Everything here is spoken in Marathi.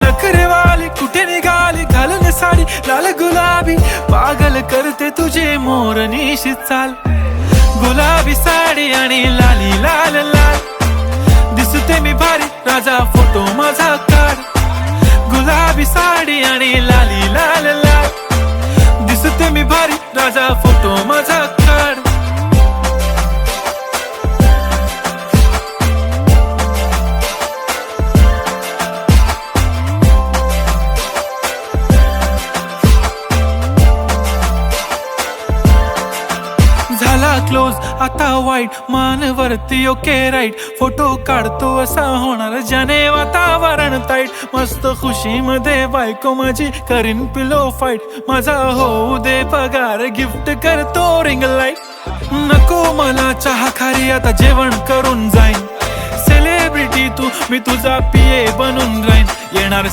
नखरेवाली कुठे निघाली घालून साडी लाल गुलाबी, पागल करते तुझे मोरनीशी चाल. गुलाबी साडी आणि लाली लाल लाल, दिसते मी भारी राजा फोटो माझा काढ. गुलाबी साडी आणि लाली लाल लाल, दिसते मी भारी राजा फोटो माझा काढ. झाला क्लोज आता वाईट, मानवरती ओके राईट. फोटो काढतो असा होणार ज्याने वातावरण ताईट. मस्त खुशी मध्ये बायको माझी करीन पिलो फाईट. माझा होऊ दे पगार गिफ्ट करतो रिंग लाईट. नको मला चहा खारी आता जेवण करून जाईन. सेलिब्रिटी तू मी तुझा पिये बनून राहीन. येणार